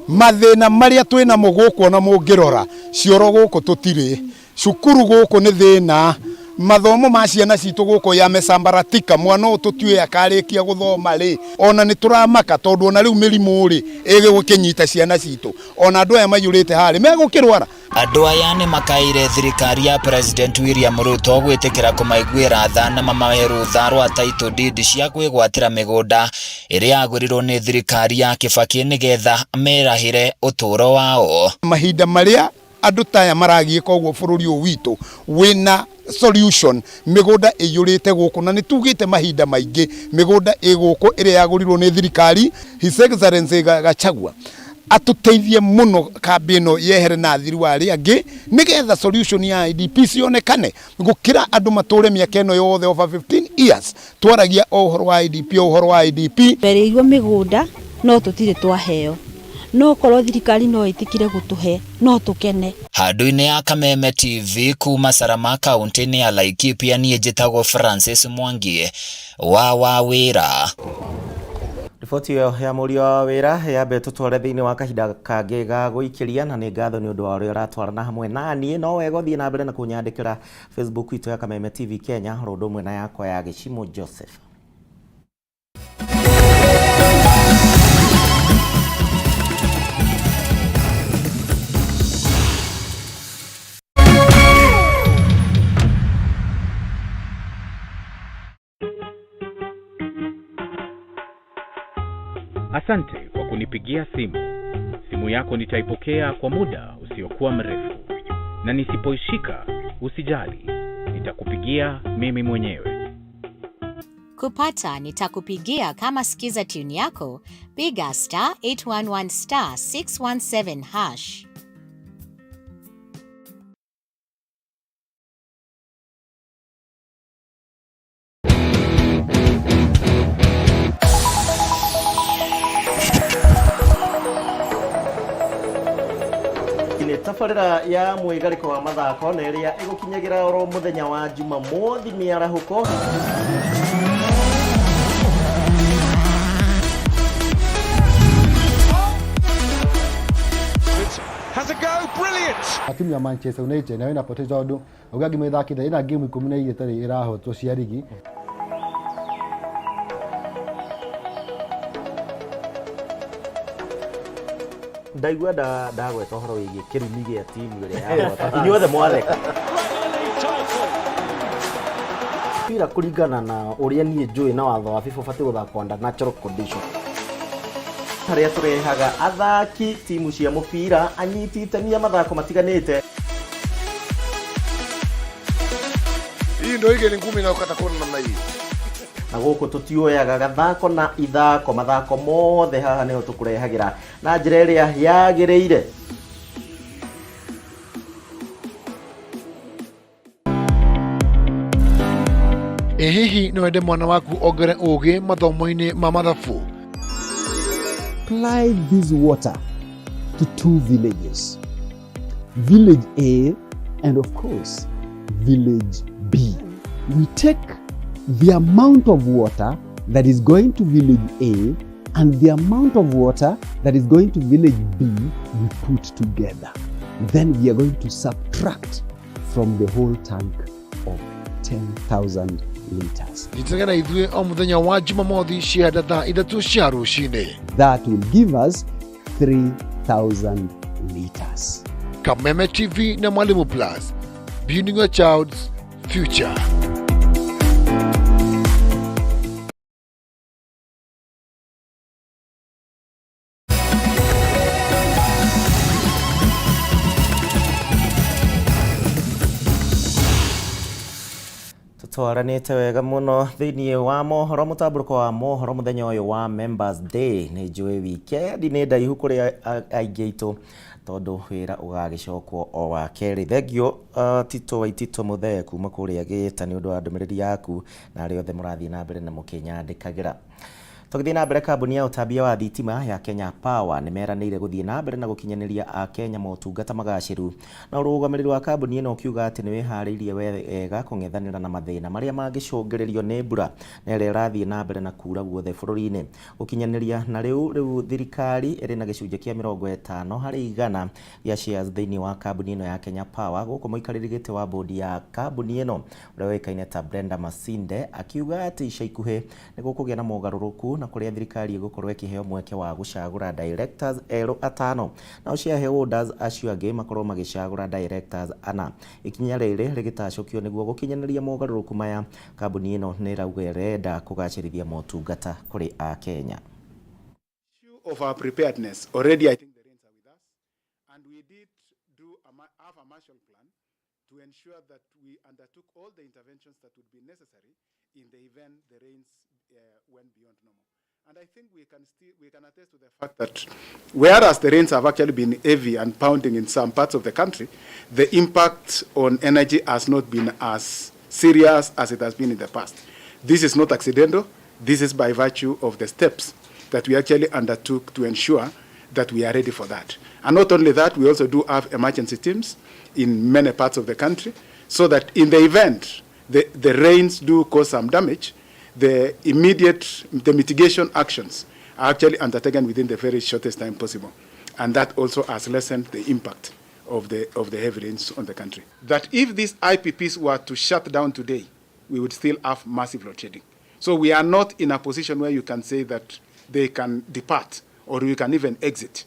mathina maria twina muguku na mungirora cioro guku tutiri cukuru guku ni thina mathomo ma ciana citu guku ya mesambaratika mwana ututue akarikia guthoma ri ona ni turamaka tondu ona riu mirimu ri igigukinyita ciana citu ona andu aya mayurite hari megukirwara andu aya ni makaire thirikari ya President William Ruto gwitikira kumaiguira tha na mamahe rutha rwa title deed cia kwigwatira migunda iria yagurirwo ni thirikari ya Kibaki nigetha merahire uturo wao mahinda maria andu taya maragiika uguo bururi uyu witu wina solution migunda iyurite guku na nitugite mahinda maingi migunda iguku iria yagurirwo ni thirikari His Excellency Gachagua atuteithie muno kambino yehere na thiri wari angi nigetha solution ya IDP cionekane gukira andu mature miaka eno yothe over 15 years twaragia ohoro wa IDP bereirwo migunda no tutire twaheo no korwo thirikari no itikire gutuhe no tukene handu-ini ya Kameme TV kuma Sarama kaunti-ini ya Laikipia nie njitagwo Francis Mwangi wa wira riboti yo ya murio wa wira yambe tutware thiini wa kahinda kangi ga guikiria na ni ngatho ni undu wa uria uratwarana hamwe nani no wega thii na mbere na kunyandikira Facebook itu ya Kameme TV Kenya rodo mwe na yakwa ya Gishimo Joseph. Asante kwa kunipigia simu. Simu yako nitaipokea kwa muda usiokuwa mrefu. Na nisipoishika, usijali. Nitakupigia mimi mwenyewe. Kupata nitakupigia kama sikiza tune yako, piga *811 *617#. Tabarĩra ya mwigariko wa mathako na ĩrĩa ĩgũkinyagira oro muthenya wa Jumamothi mĩarahuko has a go, brilliant. Timu ya Manchester United nayo inapoteza undu ugagi methakite ina game 12 tari irahotwo cia ligi. ndaigua ndagweta horo wigie kirumi gia timu iria yahota inyuothe mwatheka pira kuringana na uria nie njui na watho wa FIFA bati guthaka under natural condition haria turehaga athaki timu cia mupira anyiti itemi ya mathako matiganite hii ndio ile ngumi na ukata kona namna hii na guku tutioyaga gathako na ithako mathako mothe haha niho tukurehagira na njira iria yagireire hihi no ende mwana waku ogere ugi mathomo-ini ma mathabu. Apply this water to two villages, village A and of course village B. We take the amount of water that is going to village A and the amount of water that is going to village B, we put together. Then we are going to subtract from the whole tank of 10,000 liters. Nitagera ithue o muthenya wa Jumamothi ciada thaa ithatu cia rucini. That will give us 3,000 liters. Kameme TV na Mwalimu Plus, building a child's future. twaranite wega muno thiini wa mohoro mutamburuko wa mohoro muthenya uyu wa Members Day ni njui weekend ni ndaihu kuri aingi itu tondu wira ugagicokwo o wa keri. Thengio Tito Waitito Muthee kuma kuria Gita ni undu wa ndumiriri yaku na ari othe murathie na mbere na mukinyandikagira. Tugithii na mbere, kambuni ya utambia wa thitima ya Kenya Power nimeranire guthie na mbere na gukinyaniria a Kenya motungata magaciru, na urugamiriri wa kambuni ino ukiuga ati ni wihariirie wega kung'ethanira na mathina maria mangicungiririo ni mbura na ira irathie na mbere na kura guothe bururi-ini. Gukinyaniria na riu thirikari iri na gicunjĩ kia 50% ya shares thiini wa kambuni ino ya Kenya Power. Guku muikariri giti wa bodi ya kambuni ino uria wikaine ta Brenda Masinde akiuga ati ica ikuhi ni gukugia na mogaruruku na kuria thirikari igukorwo ikiheo mweke wa gucagura directors 5 na uciahe orders acio angi makorwo magicagura directors 4. Ikinya riri rigitacukio niguo gukinyaniria mogaruruku maya, kambuni ino ni rauga irenda kugacirithia motungata kuri a Kenya. Of our preparedness already, I think the rains are with us, and we did have a Marshall Plan to ensure that we undertook all the interventions that would be necessary in the event the rains went beyond normal. And I think we can attest to the fact that whereas the rains have actually been heavy and pounding in some parts of the country, the impact on energy has not been as serious as it has been in the past. This is not accidental. This is by virtue of the steps that we actually undertook to ensure that we are ready for that. And not only that, we also do have emergency teams in many parts of the country, so that in the event the rains do cause some damage, the mitigation actions are actually undertaken within the very shortest time possible. And that also has lessened the impact of the heavy rains on the country. That if these IPPs were to shut down today, we would still have massive load shedding. So we are not in a position where you can say that they can depart or you can even exit.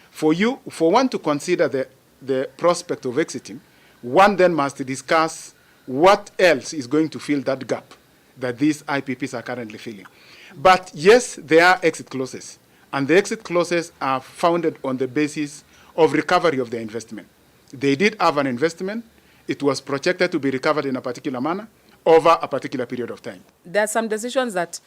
For one to consider the prospect of exiting, one then must discuss what else is going to fill that gap that these IPPs are currently filling. But yes, there are exit clauses, and the exit clauses are founded on the basis of recovery of the investment. They did have an investment. It was projected to be recovered in a particular manner over a particular period of time. There are some decisions that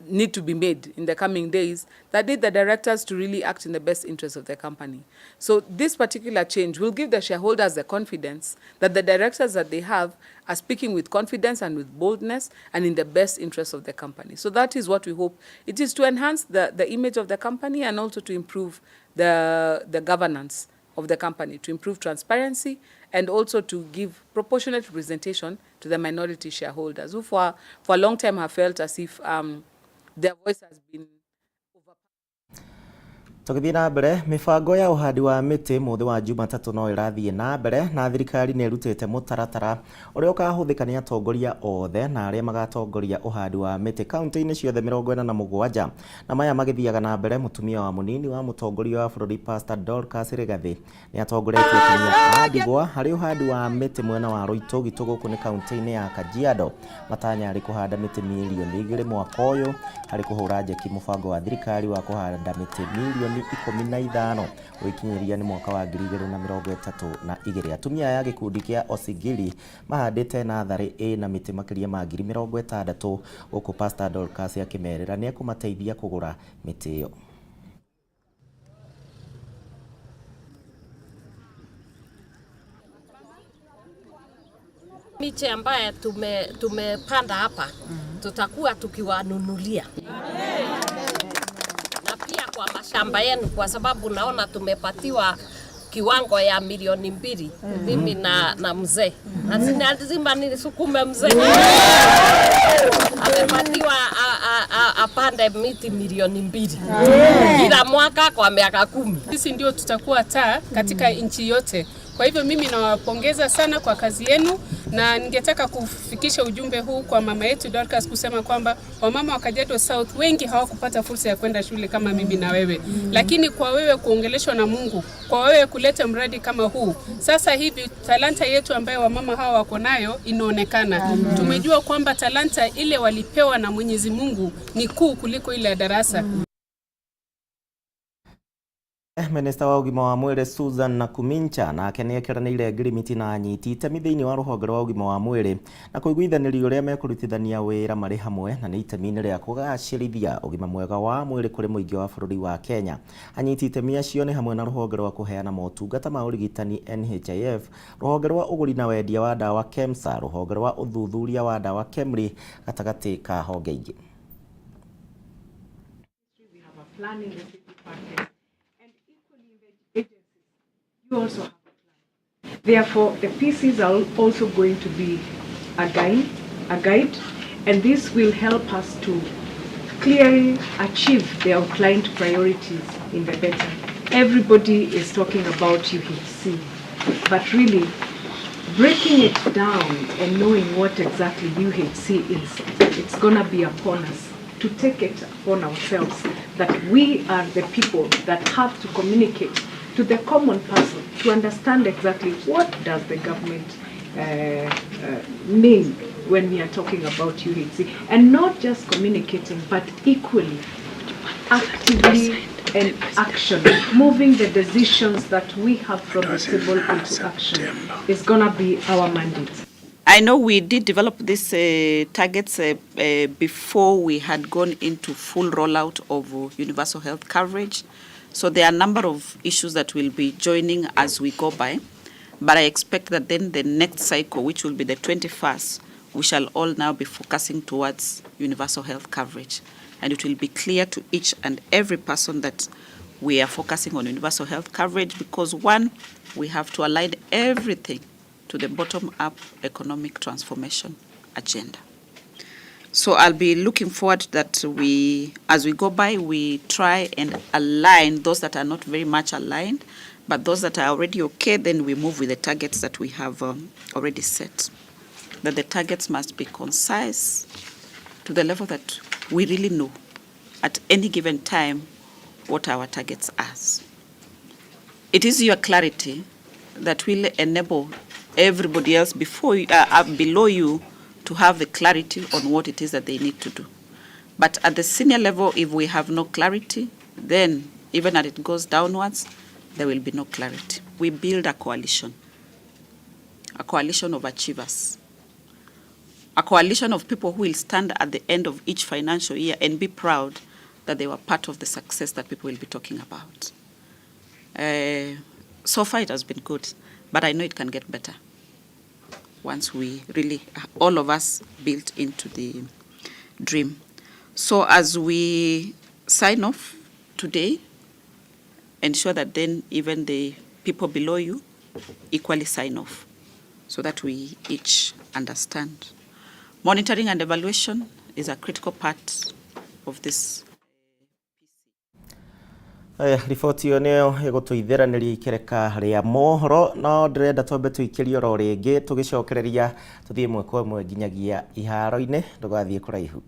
need to be made in the coming days that need the directors to really act in the best interest of the company. So this particular change will give the shareholders the confidence that the directors that they have are speaking with confidence and with boldness and in the best interest of the company. So that is what we hope. It is to enhance the image of the company and also to improve the governance of the company, to improve transparency and also to give proportionate representation to the minority shareholders who for a long time have felt as if their voice has been Tugithii na mbere, mibango ya uhandi wa miti muthi wa Jumatatu no irathie na mbere, na thirikari ni irutite mutaratara uria ukahuthika ni atongoria othe na aria magatongoria uhandi wa miti kaunti-ini ciothe 47 na maya magithiaga na mbere. Mutumia wa munini wa mutongoria wa bururi Pastor Dorcas Rigathi ni atongoretie kinya adigwa hari uhandi wa miti mwena wa Roitogi guku ni kaunti-ini ya Kajiado. Matanya ari kuhanda miti milioni 2 mwaka uyu hari kuhura njeki mubango wa thirikari wa kuhanda miti milioni 15 wikinyiria ni mwaka wa 2032. Atumia ya gikundi kia Osigiri mahandite nathari na miti makiria ma 60,000 guku Pastor Dorcas akimerera ni akumateithia kugura miti iyo. Miche ambaye tumepanda hapa tutakuwa tukiwanunulia na pia kwa mashamba yenu, kwa sababu naona tumepatiwa kiwango ya milioni 2 mimi na mzee lazima nisukume mzee amepatiwa apande miti milioni 2 kila mwaka kwa miaka 10. Sisi ndio tutakuwa taa katika nchi yote. Kwa hivyo mimi nawapongeza sana kwa kazi yenu, na ningetaka kufikisha ujumbe huu kwa mama yetu Dorcas kusema kwamba wamama wa Kajiado South wengi hawakupata fursa ya kwenda shule kama mimi na wewe. Lakini kwa wewe kuongeleshwa na Mungu, kwa wewe kuleta mradi kama huu, sasa hivi talanta yetu ambayo wamama hawa wako nayo inaonekana. Tumejua kwamba talanta ile walipewa na Mwenyezi Mungu ni kuu kuliko ile ya darasa. Minista wa ugima wa mwiri Susan Nakumincha nake niekeranĩire ngirimiti na anyiti itemi thĩinĩ wa rũhonge rwa ugima wa mwiri na kũiguithanĩria ũrĩa mekurutithania wĩra marĩ hamwe na nĩ itemi-inĩ rĩa kũgacĩrithia ugima mwega wa mwiri kũrĩ mũingĩ wa bũrũri wa Kenya. Anyiti itemi acio nĩ hamwe na rũhonge rwa kũheana motungata ma ũrigitani NHIF, rũhonge rwa ũgũri na wendia wa ndawa KEMSA, rũhonge rwa ũthuthuria wa ndawa KEMRI, gatagatĩ ka honge ingĩ. You also have a plan. Therefore, the PCs are also going to be a guide, and this will help us to clearly achieve the outlined priorities in the better. Everybody is talking about UHC, but really breaking it down and knowing what exactly UHC is, it's going to be upon us to take it upon ourselves that we are the people that have to communicate to the common person to understand exactly what does the government mean when we are talking about UHC, and not just communicating, but equally actively and action, moving the decisions that we have from the table into action is gonna be our mandate. I know we did develop these targets before we had gone into full rollout of universal health coverage. So there are a number of issues that will be joining as we go by. But I expect that then the next cycle, which will be the 21st, we shall all now be focusing towards universal health coverage. And it will be clear to each and every person that we are focusing on universal health coverage because, one, we have to align everything to the bottom-up economic transformation agenda. So I'll be looking forward that we, as we go by, we try and align those that are not very much aligned, but those that are already okay, then we move with the targets that we have already set. That the targets must be concise to the level that we really know at any given time what our targets are. It is your clarity that will enable everybody else below you to have the clarity on what it is that they need to do. But at the senior level, if we have no clarity, then even as it goes downwards, there will be no clarity. We build a coalition of achievers, a coalition of people who will stand at the end of each financial year and be proud that they were part of the success that people will be talking about. So far it has been good, but I know it can get better once we really, all of us, built into the dream. So as we sign off today, ensure that then even the people below you equally sign off so that we each understand. Monitoring and evaluation is a critical part of this. Riboti ĩyo nĩyo ĩgũtũithĩranĩria ikereka rĩa mohoro no ndĩrenda twambe tũikĩrie oro rĩngĩ tũgĩcokereria tũthiĩ ĩmwe kwa ĩmwe nginyagia iharo-inĩ ndũgathiĩ kũraihu.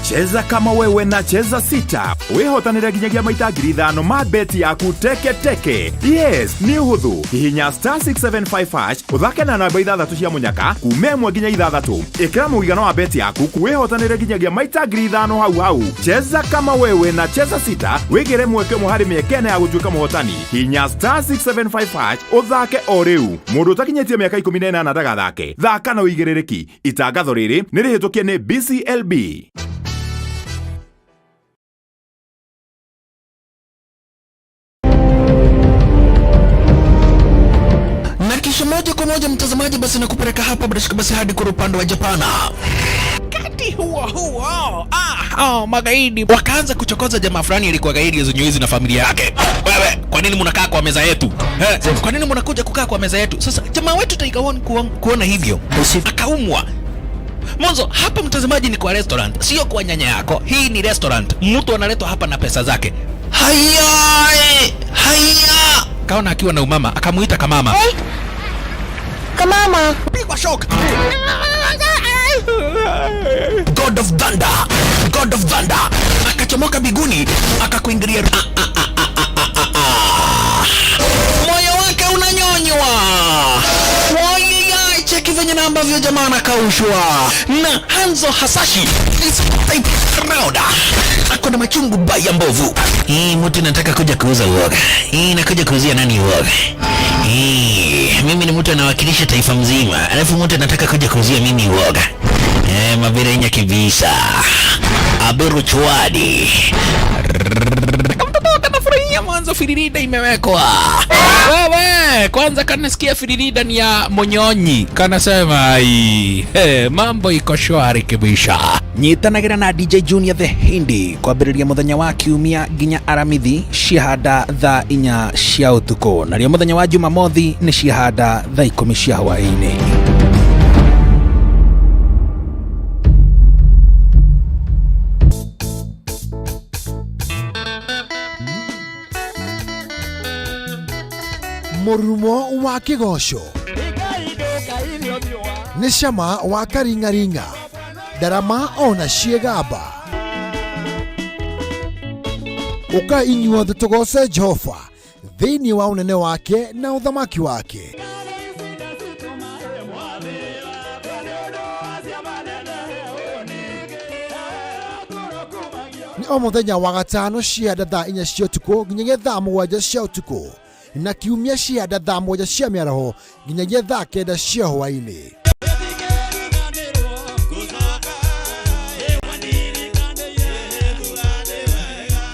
Cheza kama wewe na cheza sita. Wehotanĩra nginyagia maita 5,000 ma beti yaku teke teke. Yes, ni uhuthu. Hihinya *675# uthake na namba 6 cia munyaka kuuma 1 nginya 6. Ikira mũigana wa beti yaku wehotanĩra nginyagia maita 5,000 hau. Cheza kama wewe na cheza sita. Wigire mweke mũhari mĩekene ya gũtuĩka mũhotani. Hihinya *675# uthake o rĩu. Mũndũ utakinyĩtie mĩaka 18 ndagathake. Thaka na ũigĩrĩrĩki. Itangatho rĩrĩ nĩ rĩhĩtũkie nĩ BCLB. Kisha moja kwa moja mtazamaji, basi nakupeleka hapa basi hadi kwa upande wa Japana. Kati huo magaidi wakaanza kuchokoza jamaa fulani alikuwa gaidi Zunyoizi na familia yake. Wewe, kwa nini mnakaa kwa meza yetu? Kwa nini mnakuja kukaa kwa meza yetu? Sasa jamaa wetu Taikawan kuona hivyo akaumwa. Mwanzo hapa mtazamaji ni kwa restaurant, sio kwa nyanya yako. Hii ni restaurant. Mtu analetwa hapa na pesa zake. Haya! Kaona akiwa na umama, akamuita Kamama. Kamama, pigwa shock. God of Thunder akachomoka biguni akakuingilia. Moyo wake unanyonywa. Cheki venye na ambavyo jamaa anakaushwa na Hanzo Hasashi. Rauda ako na machungu baya mbovu. Mtu nataka kuja kuuza uoga. Nakuja kuuzia nani uoga? Mimi ni mtu anawakilisha taifa mzima, alafu mtu anataka kuja kuuzia mimi uoga. Mabira inya kibisa Abiru Chwadi. Kanafurahia mwanzo firirida imewekwa. Wewe kwanza kanasikia firirida ni ya Monyonyi. Kanasema mambo iko shwari kibisha. Nyitanagira na DJ Junior the Hindi kwa biriria muthenya wa kiumia ginya aramithi shihada tha inya cia utuko. Na rio muthenya wa Jumamothi ni shihada tha 10 cia hwaini. Murumo wa kigosho ni cama wa karingaringa, darama ona ciegamba. Uka inyuothe tugose Jehova thiini wa unene wake na uthamaki wake. Ni o muthenya wa gatano cianda thaa 4 cia utuku nginyagia thaa 7 cia utuku, na kiumia cianda thaa 1 cia mĩaraho nginyagia thaa 9 cia hwaini.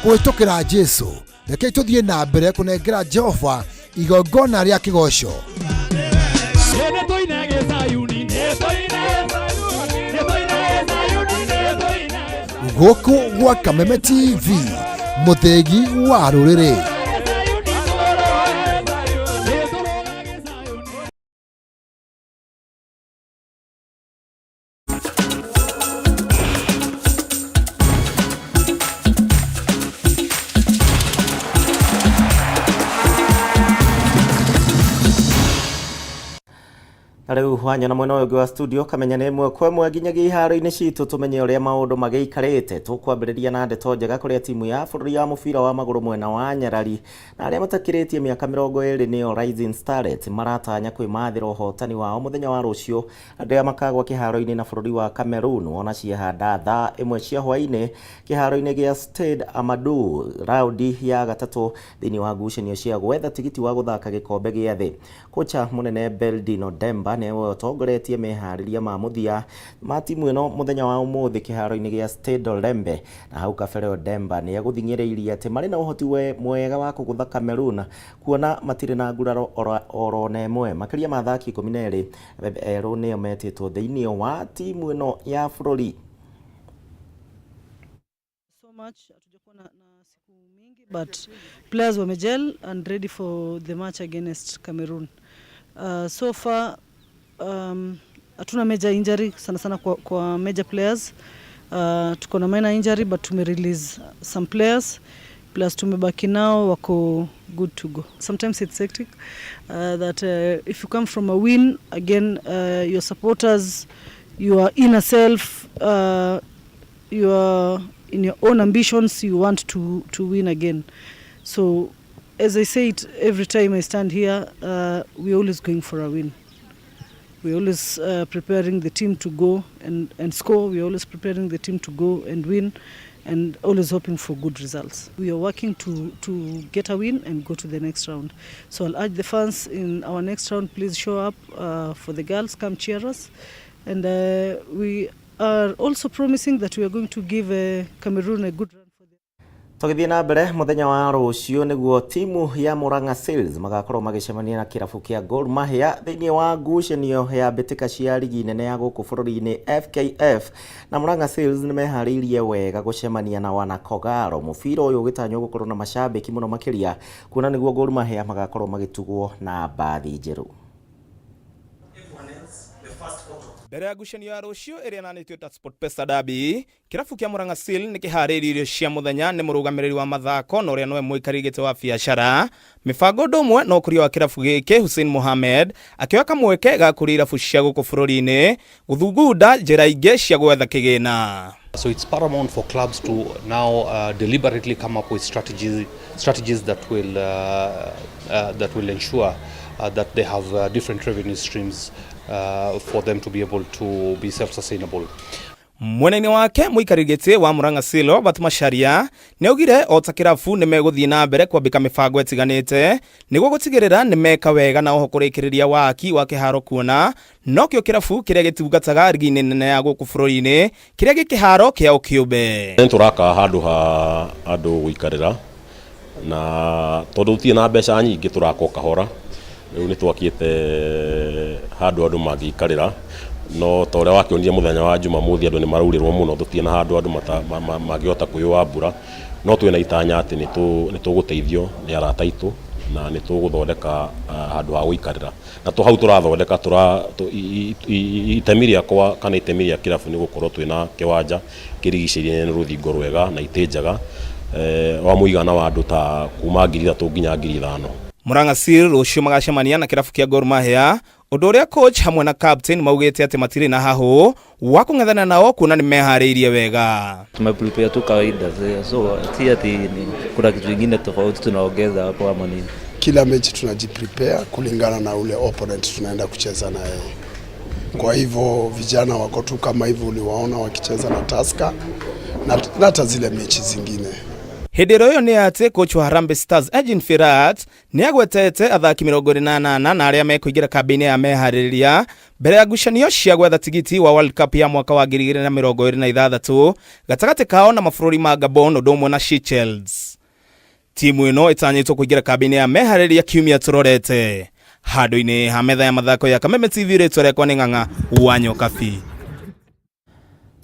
Kwĩtũkĩra Jesu, reke tũthiĩ na mbere kũnengera Jehova igongona rĩa kĩgoco. Gũkũ gwa Kameme TV, mũthegi wa rũrĩrĩ. Riu hwanya na mwena ũngĩ wa studio kamenya nĩ ĩmwe kwa ĩmwe nginyagia iharo-inĩ citũ tumenye ũrĩa maũndũ magĩikarĩte. Tũkwambĩrĩria na ndeto njega kũrĩa timu ya bũrũri ya mũbira wa magũrũ mwena wa Nyarari na arĩa matakĩrĩtie mĩaka 20 nĩo Rising Starlet maratanya kwĩmathĩra ũhotani wao mũthenya wa rũciũ rĩrĩa makagwa kĩharo-inĩ na bũrũri wa Cameroon ona ciehanda thaa 1 cia hwainĩ kĩharo-inĩ gĩa Stade Amadou raundi ya gatatũ thĩinĩ wa ngucanio cia gwetha tigiti wa gũthaka gĩkombe gĩa thĩ. Kocha mũnene Beldino Demba nĩwe ũtongoretie meharĩria ma mũthia ma timu ĩno mũthenya wa ũmũthĩ kĩharo-inĩ gĩa Stade Olembe, na hau kabere Demba nĩ agũthing'ĩrĩirie atĩ marĩ na ũhoti mwega wa kũgũtha Cameroon kuona matirĩ na nguraro oro na ĩmwe. Makĩria ma athaki 12 erũ nĩo metĩtwo thĩinĩ wa timu ĩno ya bũrũri. But players were gel and ready for the match against Cameroon. So far hatuna major injury sana kwa major players. Tuko na minor injury but tume release some players plus tumebaki nao wako good to go. Sometimes it's hectic that if you come from a win again, your supporters, your inner self, you are in your own ambitions, you want to win again. So as I say it every time I stand here, we're always going for a win. We're always preparing the team to go and score. We're always preparing the team to go and win and always hoping for good results. We are working to get a win and go to the next round. So I'll urge the fans in our next round, please show up for the girls, come cheer us. And we are also promising that we are going to give Cameroon a good run. Tũgĩthiĩ na mbere mũthenya wa rũciũ nĩguo timu ya Murang'a Seals magakorwo magĩcemania na kĩrabu kĩa Gor Mahia thĩinĩ wa ngucanio ya mbĩtĩka cia ligi nene ya gũkũ bũrũri-inĩ FKF, na Murang'a Seals nĩ meharĩirie wega gũcemania na wana Kogalo. Mũbira ũyũ ũgĩtanywo gũkorwo na macambĩki mũno makĩria kuona nĩguo Gor Mahia magakorwo magĩtugwo na mbathi njerũ. Mbere ya ngucanio ya rũciũ ĩrĩa nanĩtio ta SportPesa Derby, kĩrabu kĩa Murang'a Seals nĩ kĩharĩirie irio cia mũthenya nĩ mũrũgamĩrĩri wa mathako na ũrĩa nowe mũikarĩri gĩtĩ wa biacara. Mĩbango ũndũ ũmwe na ũkũria wa kĩrabu gĩkĩ Hussein Mohamed akĩoya kamweke ga kũrĩa irabu cia gũkũ bũrũri-inĩ gũthugunda njĩra ingĩ cia gwetha kĩgĩna. So it's paramount for clubs to now deliberately come up with strategies that will ensure that they have different revenue streams for them to be able to be self-sustainable. Mwenene wake muikarigite wa Murang'a Seal Batmasharia neugire ota kirafu nimeguthii na mbere kwambika mibango etiganite niguo gutigirira nimeka wega na oho kurikiriria waki wa kiharo kuona nokio kirafu kiria gitungataga rigi-ini nene ya guku bururi-ini kiria gikiharo kiao kiumbe turaka handu ha andu guikarira na tondu tie na mbeca nyingi turaka kahora riu ni twakiete handu andu magiikarira no tore wakionire muthenya wa Jumamothi andu ni maraurirwo muno tutie na handu andu magiota kuyua mbura no twina itanya ati ni tuguteithio ni arata itu na ni tuguthondeka handu ha guikarira na to hau turathondeka itemiria kwa kana itemiria kirafu ni gukorwo twina kiwanja kirigicĩirie ni ruthingo rwega na itenjaga wa muigana wa andu ta kuma 3,000 nginya 5,000. Murang'a Seal rucio magacemania na kirafu kia Gor Mahia undu uria coach hamwe na captain maugite ati matiri na hahu wa kung'ethana nao kuna ni mehariirie wega. Tumeprepare tu kawaida, so si ati kuna kitu kingine tofauti tunaongeza hapo ama nini. Kila mechi tunajiprepare kulingana na ule opponent tunaenda kucheza na yeye. Kwa hivyo vijana wako tu kama hivyo uliwaona wakicheza na Tusker na hata zile mechi zingine. Hindiro yo ni ati coach wa Harambee Stars Eugene Firat ni agwetete athaki 28 na aria mekuingira kambini ya meharĩrĩria mbere ya ngucanio cia gwetha tigiti wa World Cup ya mwaka wa 2026 gatagati kao na mabũrũri ma Gabon ũndũ ũmwe na Seychelles. Timu ĩno ĩtanyĩtwo kũingĩra kambini ya meharĩrĩria kiumia tũrorete handũ-inĩ ha metha ya mathako ya Kameme TV rĩtwa rĩakwa nĩ Ng'ang'a wa Nyokabi.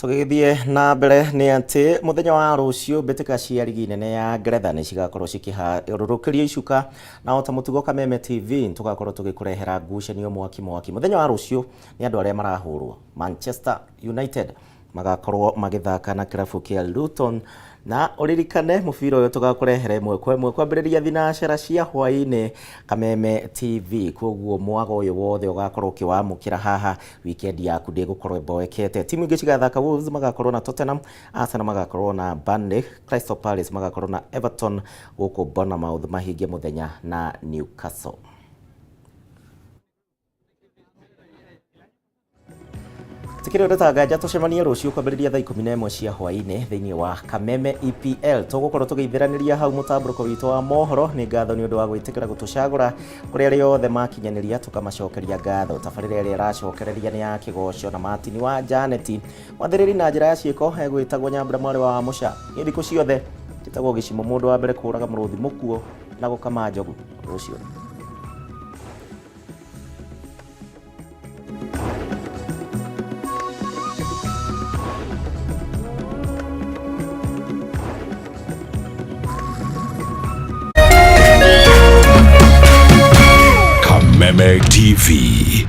Tugithie na mbere ni ati muthenya wa rucio mbitika cia rigi nene ya Ngeretha ni cigakorwo cikiharũrũkĩrio icuka na ota mutugo Kameme TV tugakorwo tugikurehera ngucanio mwaki muthenya wa rucio ni andu aria marahurwo Manchester United magakorwo magithaka na kirafu kia Luton na uririkane mubira uyu tugakurehere imwe kwambiriria thinacera cia hwaini Kameme TV koguo mwago uyu wothe ugakorwo kiwamukira haha weekend yaku ndigukorwo boekete timu ingi cigathaka Wolves magakorwo na Tottenham, Arsenal magakorwo na Burnley, Crystal Palace magakorwo na Everton guku Bournemouth mahinge muthenya na Newcastle. Tikiri uratagaja tucemanie rucio kwambiriria thaa 11 cia hwaini thiini wa Kameme EPL tugukorwo tugeithiraniria hau mutamburuko witu wa Mohoro ni ngatho ni undu wa gwitikira gutucagura kuri aria othe makinyaniria tukamacokeria ngatho tabarira iria iracokereria ni ya kigoco na Martin wa Janeti mwathiriri na njira ya ciiko egwitagwo Nyambura mwari wa Musha thiku ciothe kitagwo gicimo mundu wa mbere kuraga muruthi mukuo na gukama njogu rucio. Kameme TV.